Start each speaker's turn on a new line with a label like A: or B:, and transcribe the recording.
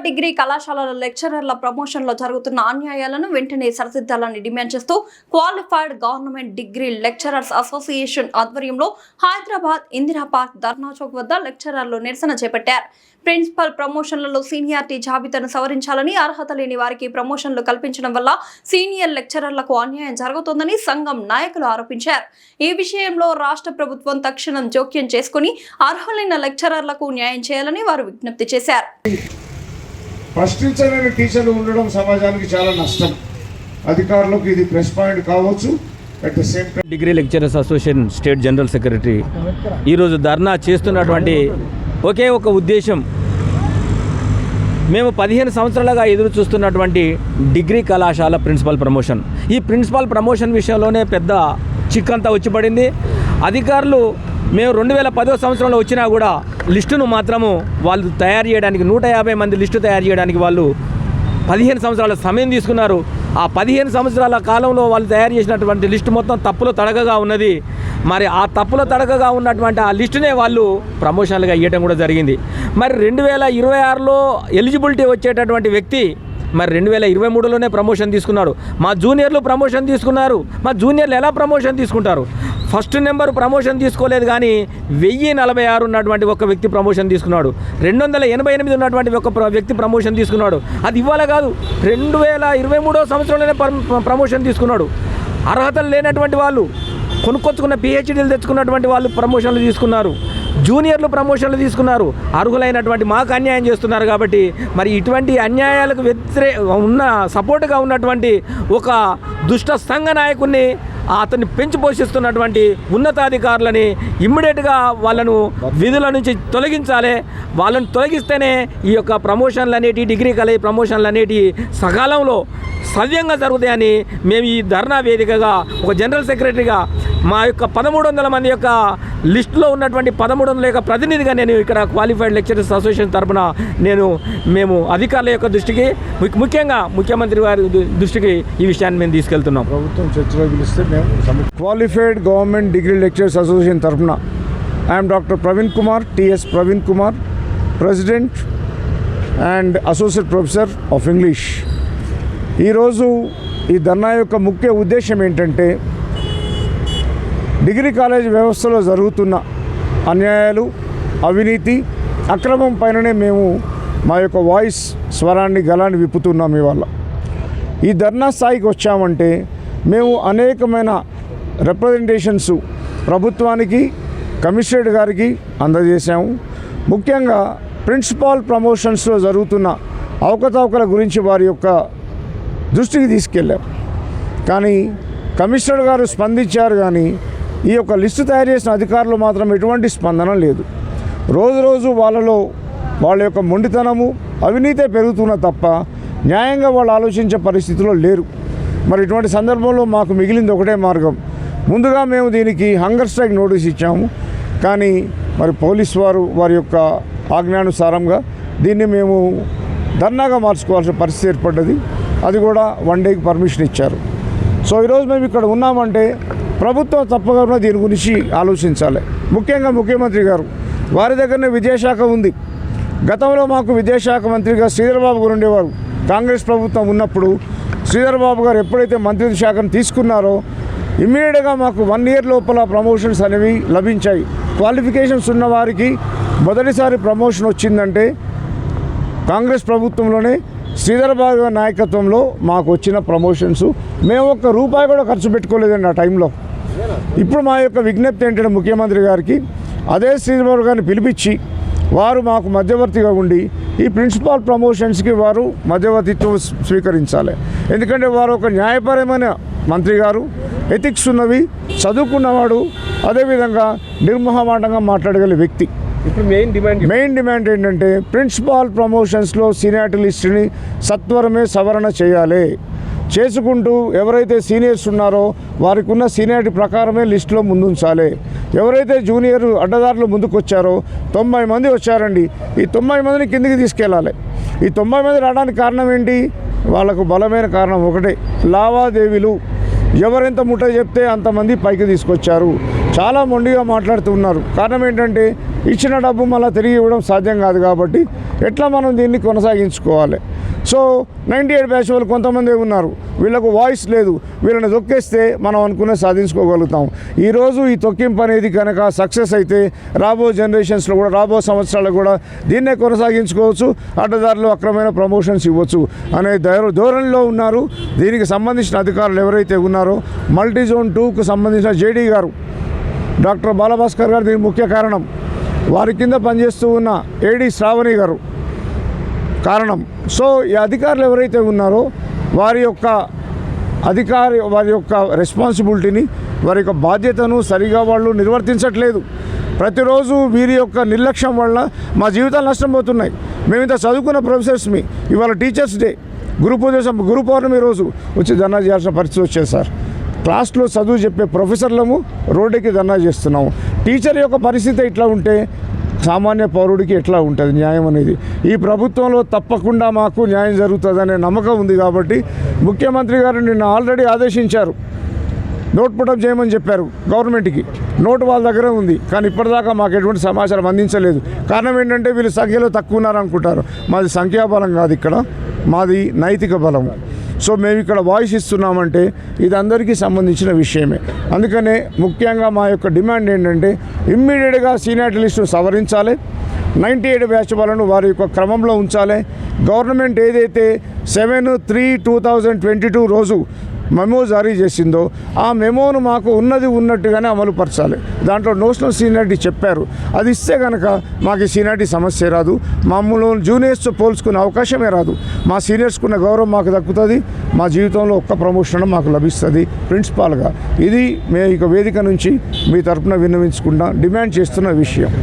A: Degree కళాశాలల లెక్చరర్ల ప్రమోషన్లో జరుగుతున్న అన్యాయాలను వెంటనే సరిదిద్దాలని డిమాండ్ చేస్తూ qualified government degree lecturers association ఆధ్వర్యంలో హైదరాబాద్ ఇందిరా పార్క్ ధర్నా చౌక్ వద్ద లెక్చరర్లు నిరసన చేపట్టారు. ప్రిన్సిపల్ ప్రమోషన్లలో సీనియారిటీ జాబితాను సవరించాలని, అర్హత లేని వారికి ప్రమోషన్లు కల్పించడం వల్ల సీనియర్ లెక్చరర్లకు అన్యాయం జరుగుతోందని సంఘం నాయకులు ఆరోపించారు. ఈ విషయంలో రాష్ట్ర ప్రభుత్వం తక్షణం జోక్యం చేసుకుని అర్హులైన లెక్చరర్లకు న్యాయం చేయాలని వారు విజ్ఞప్తి చేశారు.
B: ప్రశ్నించలేని టీచర్లు ఉండడం సమాజానికి చాలా నష్టం. అధికారులకు ఇది ప్లస్ పాయింట్ కావచ్చు. At the same time
C: degree lecturers association state general secretary ఈరోజు ధర్నా చేస్తున్నటువంటి ఒకే ఒక ఉద్దేశం, మేము 15 సంవత్సరాలుగా ఎదురు చూస్తున్నటువంటి డిగ్రీ కళాశాల ప్రిన్సిపల్ ప్రమోషన్, ఈ ప్రిన్సిపల్ ప్రమోషన్ విషయంలోనే పెద్ద చిక్కంతా వచ్చి పడింది. అధికారులు మేము 2010 సంవత్సరంలో వచ్చినా కూడా లిస్టును మాత్రము వాళ్ళు తయారు చేయడానికి 150 మంది లిస్టు తయారు చేయడానికి వాళ్ళు 15 సంవత్సరాల సమయం తీసుకున్నారు. ఆ 15 సంవత్సరాల కాలంలో వాళ్ళు తయారు చేసినటువంటి లిస్టు మొత్తం తప్పులో తడకగా ఉన్నది. మరి ఆ తప్పులో తడకగా ఉన్నటువంటి ఆ లిస్టునే వాళ్ళు ప్రమోషన్లుగా ఇవ్వడం కూడా జరిగింది. మరి 2026లో ఎలిజిబిలిటీ వచ్చేటటువంటి వ్యక్తి మరి 2023లోనే ప్రమోషన్ తీసుకున్నాడు. మా జూనియర్లు ప్రమోషన్ తీసుకున్నారు. మా జూనియర్లు ఎలా ప్రమోషన్ తీసుకుంటారు? ఫస్ట్ నెంబర్ ప్రమోషన్ తీసుకోలేదు, కానీ 1046 ఉన్నటువంటి ఒక వ్యక్తి ప్రమోషన్ తీసుకున్నాడు. 288 ఉన్నటువంటి ఒక వ్యక్తి ప్రమోషన్ తీసుకున్నాడు. అది ఇవ్వాలి కాదు, 2023 సంవత్సరంలోనే ప్రమోషన్ తీసుకున్నాడు. అర్హతలు లేనటువంటి వాళ్ళు, కొనుక్కొచ్చుకున్న PhDలు తెచ్చుకున్నటువంటి వాళ్ళు ప్రమోషన్లు తీసుకున్నారు. జూనియర్లు ప్రమోషన్లు తీసుకున్నారు. అర్హులైనటువంటి మాకు అన్యాయం చేస్తున్నారు. కాబట్టి మరి ఇటువంటి అన్యాయాలకు సపోర్టుగా ఉన్నటువంటి ఒక దుష్ట సంఘ నాయకుడిని, అతన్ని పెంచి పోషిస్తున్నటువంటి ఉన్నతాధికారులని ఇమ్మీడియట్గా వాళ్ళను విధుల నుంచి తొలగించాలి. వాళ్ళను తొలగిస్తేనే ఈ యొక్క ప్రమోషన్లు అనేటివి, డిగ్రీ కాలేజ్ ప్రమోషన్లు అనేటివి సకాలంలో సవ్యంగా జరుగుతాయని మేము ఈ ధర్నా వేదికగా ఒక జనరల్ సెక్రటరీగా మా యొక్క 1300 మంది యొక్క లిస్టులో ఉన్నటువంటి 1300 యొక్క ప్రతినిధిగా నేను ఇక్కడ క్వాలిఫైడ్ లెక్చరర్స్ అసోసియేషన్ తరఫున మేము అధికారుల యొక్క దృష్టికి, ముఖ్యంగా ముఖ్యమంత్రి వారి దృష్టికి ఈ విషయాన్ని మేము తీసుకెళ్తున్నాం.
B: ప్రభుత్వం చర్చలో పిలిస్తే మేము qualified government degree lecturers association తరఫున I'm doctor Praveen Kumar, TS Praveen Kumar, president and associate professor of English. ఈరోజు ఈ ధర్నా యొక్క ముఖ్య ఉద్దేశం ఏంటంటే, డిగ్రీ కాలేజ్ వ్యవస్థలో జరుగుతున్న అన్యాయాలు, అవినీతి, అక్రమం పైననే మేము మా యొక్క వాయిస్ స్వరాన్ని గలాన్ని విప్పుతున్నాం. ఇవాళ ఈ ధర్నా స్థాయికి వచ్చామంటే మేము అనేకమైన రిప్రజెంటేషన్స్ ప్రభుత్వానికి, కమిషనరేట్ గారికి అందజేశాము. ముఖ్యంగా ప్రిన్సిపాల్ ప్రమోషన్స్లో జరుగుతున్న అవకతవకల గురించి వారి యొక్క దృష్టికి తీసుకెళ్ళారు. కానీ కమిషనర్ గారు స్పందించారు, కానీ ఈ యొక్క లిస్టు తయారు చేసిన అధికారులు మాత్రం ఎటువంటి స్పందన లేదు. రోజు వాళ్ళ యొక్క మొండితనము, అవినీతే పెరుగుతున్న తప్ప న్యాయంగా వాళ్ళు ఆలోచించే పరిస్థితిలో లేరు. మరి ఇటువంటి సందర్భంలో మాకు మిగిలింది ఒకటే మార్గం. ముందుగా మేము దీనికి హంగర్ స్ట్రైక్ నోటీస్ ఇచ్చాము, కానీ మరి పోలీసు వారి యొక్క ఆజ్ఞానుసారంగా దీన్ని మేము ధర్నాగా మార్చుకోవాల్సిన పరిస్థితి ఏర్పడ్డది. అది కూడా 1 డేకి పర్మిషన్ ఇచ్చారు. సో ఈరోజు మేము ఇక్కడ ఉన్నామంటే ప్రభుత్వం తప్పకుండా దీని గురించి ఆలోచించాలి. ముఖ్యంగా ముఖ్యమంత్రి గారు, వారి దగ్గరనే విద్యాశాఖ ఉంది. గతంలో మాకు విద్యాశాఖ మంత్రిగా శ్రీధర్ బాబు గారు ఉండేవారు. కాంగ్రెస్ ప్రభుత్వం ఉన్నప్పుడు శ్రీధర్ బాబు గారు ఎప్పుడైతే మంత్రిత్వ శాఖను తీసుకున్నారో ఇమ్మీడియట్గా మాకు 1 ఇయర్ లోపల ప్రమోషన్స్ అనేవి లభించాయి. క్వాలిఫికేషన్స్ ఉన్న వారికి మొదటిసారి ప్రమోషన్ వచ్చిందంటే కాంగ్రెస్ ప్రభుత్వంలోనే శ్రీధర్ బాబు గారి నాయకత్వంలో మాకు వచ్చిన ప్రమోషన్స్. మేము ₹1 కూడా ఖర్చు పెట్టుకోలేదండి ఆ టైంలో. ఇప్పుడు మా యొక్క విజ్ఞప్తి ఏంటంటే ముఖ్యమంత్రి గారికి, అదే శ్రీధర్ బాబు గారిని పిలిపించి వారు మాకు మధ్యవర్తిగా ఉండి ఈ ప్రిన్సిపాల్ ప్రమోషన్స్కి వారు మధ్యవర్తిత్వం స్వీకరించాలి. ఎందుకంటే వారు ఒక న్యాయపరమైన మంత్రి గారు, ఎథిక్స్ ఉన్నవి, చదువుకున్నవాడు, అదేవిధంగా నిర్మోహమాటంగా మాట్లాడగల వ్యక్తి.
C: ఇప్పుడు
B: మెయిన్ డిమాండ్ ఏంటంటే ప్రిన్సిపాల్ ప్రమోషన్స్లో సీనియారిటీ లిస్టుని సత్వరమే సవరణ చేయాలి. చేసుకుంటూ ఎవరైతే సీనియర్స్ ఉన్నారో వారికి ఉన్న సీనియారిటీ ప్రకారమే లిస్టులో ముందుంచాలి. ఎవరైతే జూనియర్ అడ్డదారులు ముందుకు వచ్చారో 90 మంది వచ్చారండి, ఈ 90 మందిని కిందికి తీసుకెళ్ళాలి. ఈ 90 మంది రావడానికి కారణం ఏంటి? వాళ్ళకు బలమైన కారణం ఒకటే, లావాదేవీలు. ఎవరెంత ముట్ట చెప్తే అంతమంది పైకి తీసుకొచ్చారు. చాలా మొండిగా మాట్లాడుతున్నారు. కారణం ఏంటంటే ఇచ్చిన డబ్బు మళ్ళీ తిరిగి ఇవ్వడం సాధ్యం కాదు కాబట్టి ఎట్లా మనం దీన్ని కొనసాగించుకోవాలి. సో 98 బ్యాచ్ వాళ్ళు కొంతమంది ఉన్నారు, వీళ్ళకు వాయిస్ లేదు, వీళ్ళని తొక్కేస్తే మనం అనుకునే సాధించుకోగలుగుతాం. ఈరోజు ఈ తొక్కింపు అనేది కనుక సక్సెస్ అయితే రాబో జనరేషన్స్లో కూడా రాబో సంవత్సరాలు కూడా దీన్నే కొనసాగించుకోవచ్చు, అడ్డదారులు అక్రమైన ప్రమోషన్స్ ఇవ్వచ్చు అనే ధోరణిలో ఉన్నారు. దీనికి సంబంధించిన అధికారులు ఎవరైతే ఉన్నారో మల్టీజోన్ 2కు సంబంధించిన జేడీ గారు డాక్టర్ బాలభాస్కర్ గారు దీనికి ముఖ్య కారణం. వారి కింద పనిచేస్తూ ఉన్న ఏడీ శ్రావణి గారు కారణం. సో ఈ అధికారులు ఎవరైతే ఉన్నారో వారి యొక్క రెస్పాన్సిబిలిటీని, వారి యొక్క బాధ్యతను సరిగా వాళ్ళు నిర్వర్తించట్లేదు. ప్రతిరోజు వీరి యొక్క నిర్లక్ష్యం వల్ల మా జీవితాలు నష్టపోతున్నాయి. మేము ఇంత చదువుకున్న ప్రొఫెసర్స్మి ఇవాళ టీచర్స్ డే, గురు పౌర్ణమి రోజు వచ్చి ధర్నా చేయాల్సిన పరిస్థితి వచ్చేది సార్. క్లాస్లో చదువు చెప్పే ప్రొఫెసర్లము రోడ్డుకి ధర్నా చేస్తున్నాము. టీచర్ యొక్క పరిస్థితి ఇట్లా ఉంటే సామాన్య పౌరుడికి ఎట్లా ఉంటుంది న్యాయం అనేది? ఈ ప్రభుత్వంలో తప్పకుండా మాకు న్యాయం జరుగుతుందనే నమ్మకం ఉంది కాబట్టి ముఖ్యమంత్రి గారు నిన్న ఆల్రెడీ ఆదేశించారు, నోట్ పుటప్ చేయమని చెప్పారు గవర్నమెంట్కి. నోటు వాళ్ళ దగ్గర ఉంది, కానీ ఇప్పటిదాకా మాకు ఎటువంటి సమాచారం అందించలేదు. కారణం ఏంటంటే వీళ్ళు సంఖ్యలో తక్కువ ఉన్నారనుకుంటారు. మాది సంఖ్యాబలం కాదు, ఇక్కడ మాది నైతిక బలము. సో మేము ఇక్కడ వాయిస్ ఇస్తున్నామంటే ఇది అందరికీ సంబంధించిన విషయమే. అందుకనే ముఖ్యంగా మా యొక్క డిమాండ్ ఏంటంటే ఇమ్మీడియట్గా సీనియారిటీ లిస్టు సవరించాలి, 98 బ్యాచ్ వాళ్ళను వారి యొక్క క్రమంలో ఉంచాలి. గవర్నమెంట్ ఏదైతే 7/3/2022 రోజు మెమో జారీ చేసిందో ఆ మెమోను మాకు ఉన్నట్టుగానే అమలుపరచాలి. దాంట్లో నోషనల్ సీనియారిటీ చెప్పారు, అది ఇస్తే కనుక మాకు సీనియారిటీ సమస్య రాదు, మమ్మల్ని జూనియర్స్తో పోల్చుకునే అవకాశమే రాదు. మా సీనియర్స్కున్న గౌరవం మాకు దక్కుతుంది, మా జీవితంలో ఒక్క ప్రమోషన్ మాకు లభిస్తుంది ప్రిన్సిపాల్గా. ఇది మేము ఇక వేదిక నుంచి మీ తరఫున విన్నవించుకుంటా డిమాండ్ చేస్తున్న విషయం.